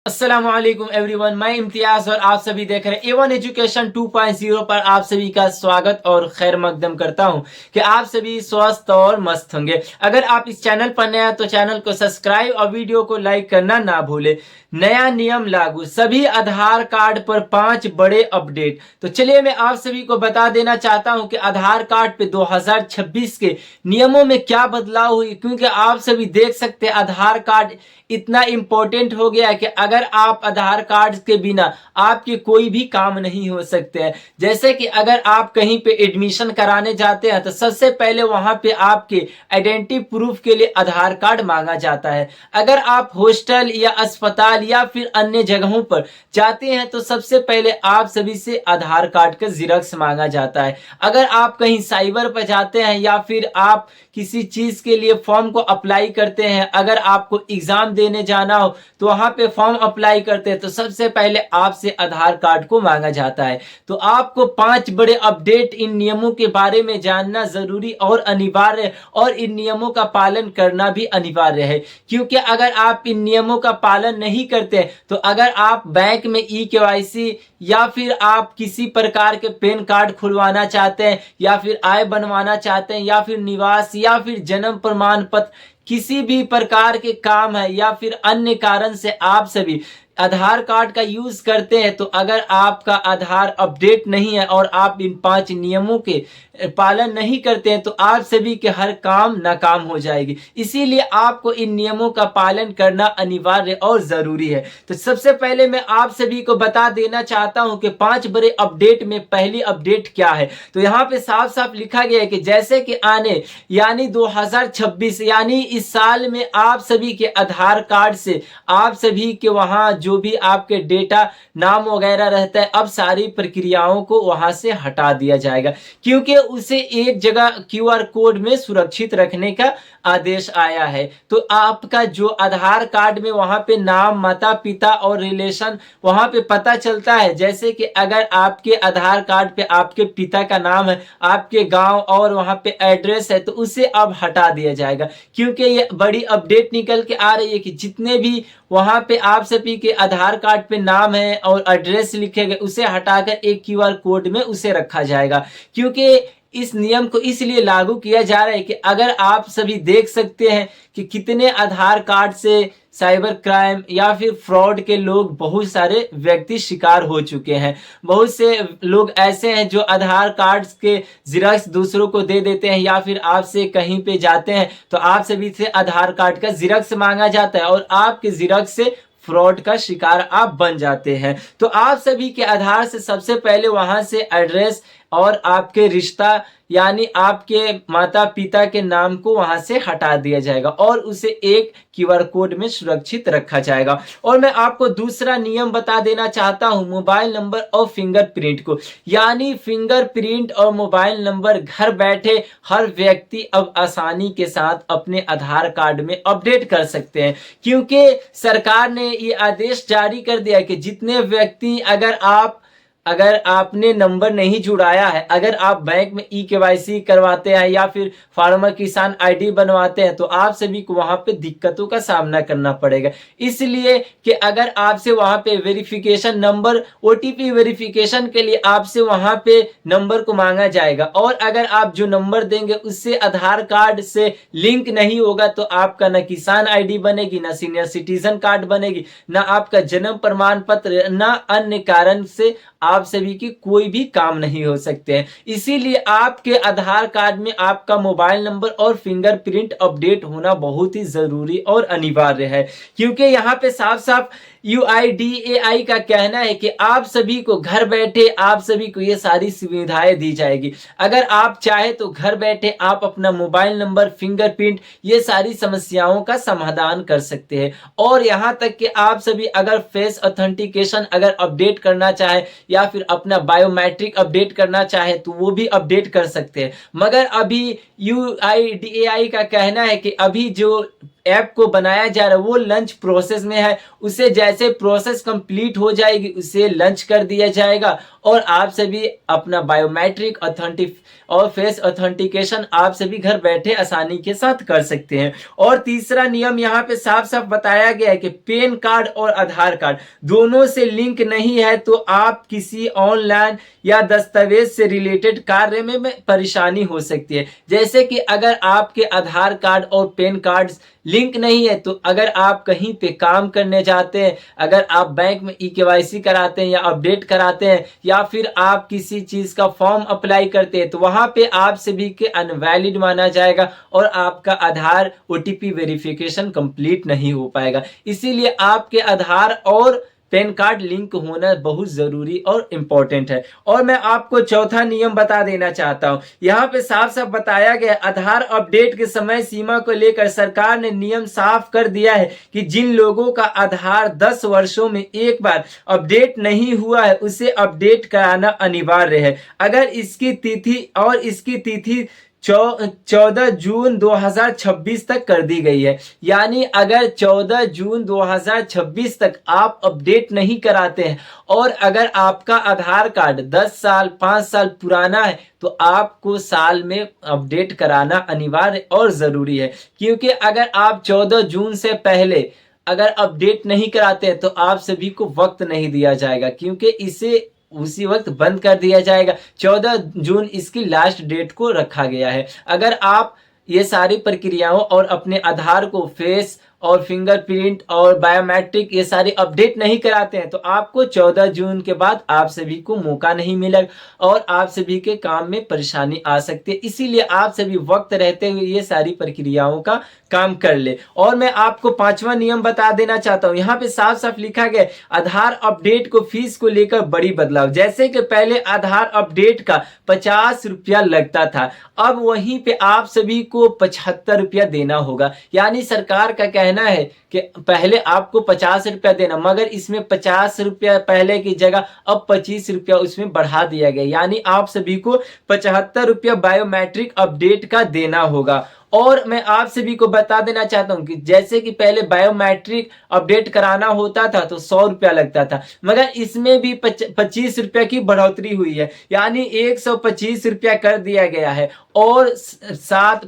अस्सलामुअलैकुम एवरीवन, मैं इम्तियाज और आप सभी देख रहे हैं A1 एजुकेशन 2.0 पर आप सभी का स्वागत और खैर मकदम करता हूं कि आप सभी स्वस्थ और मस्त होंगे। अगर आप इस चैनल पर नए हैं तो चैनल को सब्सक्राइब और वीडियो को लाइक करना ना भूलें। नया नियम लागू, सभी आधार कार्ड पर 5 बड़े अपडेट। तो चलिए मैं आप सभी को बता देना चाहता हूं कि आधार कार्ड पे 2026 के नियमों में क्या बदलाव हुई, क्योंकि आप सभी देख सकते हैं आधार कार्ड इतना इम्पोर्टेंट हो गया है कि अगर आप आधार कार्ड के बिना आपके कोई भी काम नहीं हो सकते हैं। जैसे कि अगर आप कहीं पे एडमिशन कराने जाते हैं तो सबसे पहले वहां पे आपके आइडेंटिटी प्रूफ के लिए आधार कार्ड मांगा जाता है। अगर आप हॉस्टल या अस्पताल या फिर अन्य जगहों पर जाते हैं तो सबसे पहले आप सभी से आधार कार्ड का जिरक्स मांगा जाता है। अगर आप कहीं साइबर पर जाते हैं या फिर आप किसी चीज के लिए फॉर्म को अप्लाई करते हैं, अगर आपको एग्जाम देने जाना हो तो वहां पे फॉर्म अप्लाई करते हैं तो सबसे पहले आपसे आधार कार्ड को मांगा जाता है। तो आपको 5 बड़े अपडेट इन नियमों के बारे में जानना जरूरी और अनिवार्य है और इन नियमों का पालन करना भी अनिवार्य है, क्योंकि अगर आप इन नियमों का पालन नहीं करते तो अगर आप बैंक में ई-केवाईसी या फिर आप किसी प्रकार के पैन कार्ड खुलवाना चाहते हैं या फिर आय बनवाना चाहते हैं या फिर निवास या फिर जन्म प्रमाण पत्र, किसी भी प्रकार के काम है या फिर अन्य कारण से आप सभी आधार कार्ड का यूज करते हैं, तो अगर आपका आधार अपडेट नहीं है और आप इन 5 नियमों के पालन नहीं करते हैं तो आप सभी के हर काम नाकाम हो जाएगी। इसीलिए आपको इन नियमों का पालन करना अनिवार्य और जरूरी है। तो सबसे पहले मैं आप सभी को बता देना चाहता हूं कि 5 बड़े अपडेट में पहली अपडेट क्या है। तो यहाँ पे साफ साफ लिखा गया है कि जैसे कि आने यानी 2026 यानी इस साल में आप सभी के आधार कार्ड से आप सभी के वहां जो भी आपके डेटा नाम वगैरह रहता है, अब सारी प्रक्रियाओं को वहां से हटा दिया जाएगा, क्योंकि उसे एक जगह क्यूआर कोड में सुरक्षित रखने का आदेश आया है। तो आपका जो आधार कार्ड में वहां पे नाम, माता पिता और रिलेशन वहां पे पता चलता है। जैसे कि अगर आपके आधार कार्ड पे आपके पिता का नाम है, आपके गांव और वहां पे एड्रेस है, तो उसे अब हटा दिया जाएगा, क्योंकि ये बड़ी अपडेट निकल के आ रही है कि जितने भी वहां पे आप सभी के आधार कार्ड पे नाम है और एड्रेस लिखे गए उसे हटाकर एक क्यूआर कोड में उसे रखा जाएगा। क्योंकि इस नियम को इसलिए लागू किया जा रहा है कि अगर आप सभी देख सकते हैं कि कितने आधार कार्ड से साइबर क्राइम या फिर फ्रॉड के लोग, बहुत सारे व्यक्ति शिकार हो चुके हैं। बहुत से लोग ऐसे हैं जो आधार कार्ड के जिरक्स दूसरों को दे देते हैं या फिर आपसे कहीं पे जाते हैं तो आप सभी से आधार कार्ड का जिरक्स मांगा जाता है और आपके जिरक्स से फ्रॉड का शिकार आप बन जाते हैं। तो आप सभी के आधार से सबसे पहले वहां से एड्रेस और आपके रिश्ता यानी आपके माता पिता के नाम को वहां से हटा दिया जाएगा और उसे एक क्यूआर कोड में सुरक्षित रखा जाएगा। और मैं आपको दूसरा नियम बता देना चाहता हूं, मोबाइल नंबर और फिंगरप्रिंट को, यानी फिंगरप्रिंट और मोबाइल नंबर घर बैठे हर व्यक्ति अब आसानी के साथ अपने आधार कार्ड में अपडेट कर सकते हैं, क्योंकि सरकार ने ये आदेश जारी कर दिया कि जितने व्यक्ति अगर आपने नंबर नहीं जुड़ाया है, अगर आप बैंक में ई-केवाईसी करवाते हैं या फिर फार्मर किसान आईडी बनवाते हैं तो आप सभी को वहां पे दिक्कतों का सामना करना पड़ेगा। इसलिए कि अगर आपसे वहां पे वेरिफिकेशन नंबर, ओटीपी वेरिफिकेशन के लिए आपसे वहां पे नंबर को मांगा जाएगा और अगर आप जो नंबर देंगे उससे आधार कार्ड से लिंक नहीं होगा तो आपका न किसान आईडी बनेगी, न सीनियर सिटीजन कार्ड बनेगी, न आपका जन्म प्रमाण पत्र, न अन्य कारण से आप सभी की कोई भी काम नहीं हो सकते हैं। इसीलिए आपके आधार कार्ड में आपका मोबाइल नंबर और फिंगरप्रिंट अपडेट होना बहुत ही जरूरी और अनिवार्य है, क्योंकि यहाँ पे साफ साफ UIDAI का कहना है कि आप सभी को घर बैठे आप सभी को ये सारी सुविधाएं दी जाएगी। अगर आप चाहे तो घर बैठे आप अपना मोबाइल नंबर, फिंगरप्रिंट, ये सारी समस्याओं का समाधान कर सकते हैं। और यहाँ तक कि आप सभी अगर फेस ऑथेंटिकेशन अगर अपडेट करना चाहे या फिर अपना बायोमेट्रिक अपडेट करना चाहे तो वो भी अपडेट कर सकते हैं। मगर अभी UIDAI का कहना है कि अभी जो ऐप को बनाया जा रहा है वो लॉन्च प्रोसेस में है, उसे जैसे प्रोसेस कंप्लीट हो जाएगी उसे लॉन्च कर दिया जाएगा और आप सभी अपना बायोमेट्रिक ऑथेंटिक और फेस ऑथेंटिकेशन आप सभी घर बैठे आसानी के साथ कर सकते हैं। और तीसरा नियम यहाँ पे साफ साफ बताया गया है कि पैन कार्ड और आधार कार्ड दोनों से लिंक नहीं है तो आप किसी ऑनलाइन या दस्तावेज से रिलेटेड कार्य में परेशानी हो सकती है। जैसे कि अगर आपके आधार कार्ड और पैन कार्ड लिंक नहीं है तो अगर आप कहीं पे काम करने जाते हैं, अगर आप बैंक में ई-केवाईसी कराते हैं या अपडेट कराते हैं या फिर आप किसी चीज का फॉर्म अप्लाई करते हैं तो वहां पे आप सभी के अनवैलिड माना जाएगा और आपका आधार ओटीपी वेरिफिकेशन कंप्लीट नहीं हो पाएगा। इसीलिए आपके आधार और पैन कार्ड लिंक होना बहुत जरूरी और इम्पोर्टेंट है। और मैं आपको चौथा नियम बता देना चाहता हूं, यहाँ पे साफ साफ बताया गया आधार अपडेट के समय सीमा को लेकर सरकार ने नियम साफ कर दिया है कि जिन लोगों का आधार 10 वर्षों में एक बार अपडेट नहीं हुआ है उसे अपडेट कराना अनिवार्य है। अगर इसकी तिथि 14 जून 2026 तक कर दी गई है, यानी अगर 14 जून 2026 तक आप अपडेट नहीं कराते हैं और अगर आपका आधार कार्ड 10 साल 5 साल पुराना है तो आपको साल में अपडेट कराना अनिवार्य और जरूरी है। क्योंकि अगर आप 14 जून से पहले अगर अपडेट नहीं कराते हैं तो आप सभी को वक्त नहीं दिया जाएगा, क्योंकि इसे उसी वक्त बंद कर दिया जाएगा। 14 जून इसकी लास्ट डेट को रखा गया है। अगर आप ये सारी प्रक्रियाओं और अपने आधार को फेस और फिंगरप्रिंट और बायोमेट्रिक ये सारे अपडेट नहीं कराते हैं तो आपको 14 जून के बाद आप सभी को मौका नहीं मिलेगा और आप सभी के काम में परेशानी आ सकती है। इसीलिए आप सभी वक्त रहते हुए ये सारी प्रक्रियाओं का काम कर ले। और मैं आपको पांचवा नियम बता देना चाहता हूं, यहाँ पे साफ साफ लिखा गया आधार अपडेट को फीस को लेकर बड़ी बदलाव। जैसे कि पहले आधार अपडेट का 50 रुपया लगता था, अब वहीं पे आप सभी को 75 रुपया देना होगा। यानी सरकार का कहना है कि पहले आपको 50 रुपया देना, मगर इसमें 50 रुपया पहले की जगह अब 25 रुपया उसमें बढ़ा दिया गया, यानी आप सभी को 75 रुपया बायोमेट्रिक अपडेट का देना होगा। और मैं आप सभी को बता देना चाहता हूं कि जैसे कि पहले बायोमेट्रिक अपडेट कराना होता था तो 100 रुपया लगता था, मगर इसमें भी 25 रुपया की बढ़ोतरी हुई है, यानी 125 रुपया कर दिया गया है। और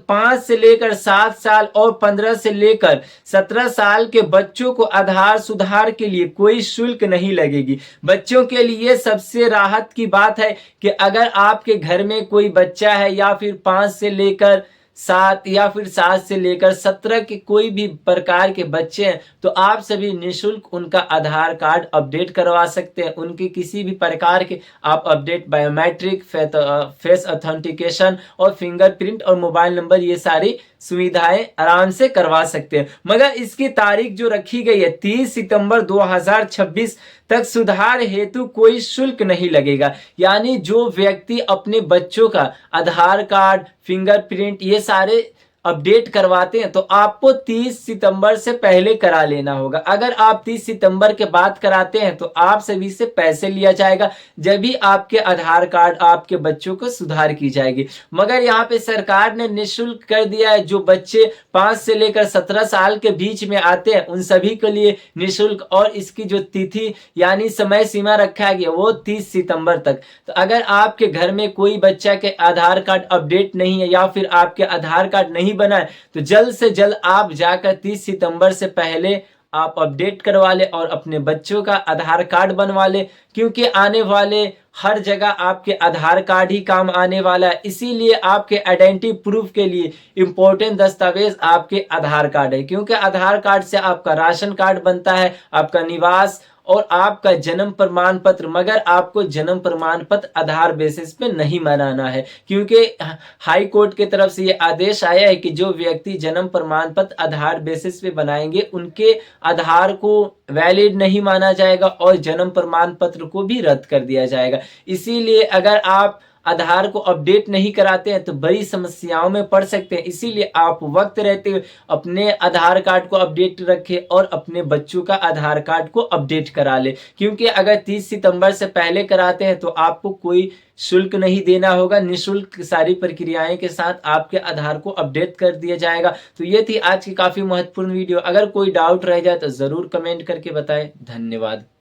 5 से लेकर 7 साल और 15 से लेकर 17 साल के बच्चों को आधार सुधार के लिए कोई शुल्क नहीं लगेगी। बच्चों के लिए सबसे राहत की बात है कि अगर आपके घर में कोई बच्चा है या फिर 5 से लेकर 7 या फिर 7 से लेकर 17 के कोई भी प्रकार के बच्चे हैं तो आप सभी निःशुल्क उनका आधार कार्ड अपडेट करवा सकते हैं। उनके किसी भी प्रकार के आप अपडेट बायोमेट्रिक, फेस ऑथेंटिकेशन और फिंगरप्रिंट और मोबाइल नंबर ये सारी सुविधाएं आराम से करवा सकते हैं। मगर इसकी तारीख जो रखी गई है 30 सितंबर 2026 तक सुधार हेतु कोई शुल्क नहीं लगेगा। यानी जो व्यक्ति अपने बच्चों का आधार कार्ड, फिंगरप्रिंट ये सारे अपडेट करवाते हैं तो आपको 30 सितंबर से पहले करा लेना होगा। अगर आप 30 सितंबर के बाद कराते हैं तो आप सभी से पैसे लिया जाएगा, जब भी आपके आधार कार्ड आपके बच्चों को सुधार की जाएगी। मगर यहाँ पे सरकार ने निःशुल्क कर दिया है, जो बच्चे 5 से लेकर 17 साल के बीच में आते हैं उन सभी के लिए निःशुल्क, और इसकी जो तिथि यानी समय सीमा रखा गया वो 30 सितंबर तक। तो अगर आपके घर में कोई बच्चा के आधार कार्ड अपडेट नहीं है या फिर आपके आधार कार्ड नहीं बनाए तो जल्द से जल्द आप जाकर 30 सितंबर से पहले आप अपडेट करवा ले और अपने बच्चों का आधार कार्ड बनवा ले, क्योंकि आने वाले हर जगह आपके आधार कार्ड ही काम आने वाला है। इसीलिए आपके आइडेंटिटी प्रूफ के लिए इंपॉर्टेंट दस्तावेज आपके आधार कार्ड है, क्योंकि आधार कार्ड से आपका राशन कार्ड बनता है, आपका निवास और आपका जन्म प्रमाण पत्र। मगर आपको जन्म प्रमाण पत्र आधार बेसिस पे नहीं बनाना है, क्योंकि हाई कोर्ट की तरफ से ये आदेश आया है कि जो व्यक्ति जन्म प्रमाण पत्र आधार बेसिस पे बनाएंगे उनके आधार को वैलिड नहीं माना जाएगा और जन्म प्रमाण पत्र को भी रद्द कर दिया जाएगा। इसीलिए अगर आप आधार को अपडेट नहीं कराते हैं तो बड़ी समस्याओं में पड़ सकते हैं। इसीलिए आप वक्त रहते हुए अपने आधार कार्ड को अपडेट रखें और अपने बच्चों का आधार कार्ड को अपडेट करा ले, क्योंकि अगर 30 सितंबर से पहले कराते हैं तो आपको कोई शुल्क नहीं देना होगा। निःशुल्क सारी प्रक्रियाएं के साथ आपके आधार को अपडेट कर दिया जाएगा। तो ये थी आज की काफी महत्वपूर्ण वीडियो। अगर कोई डाउट रह जाए तो जरूर कमेंट करके बताएं। धन्यवाद।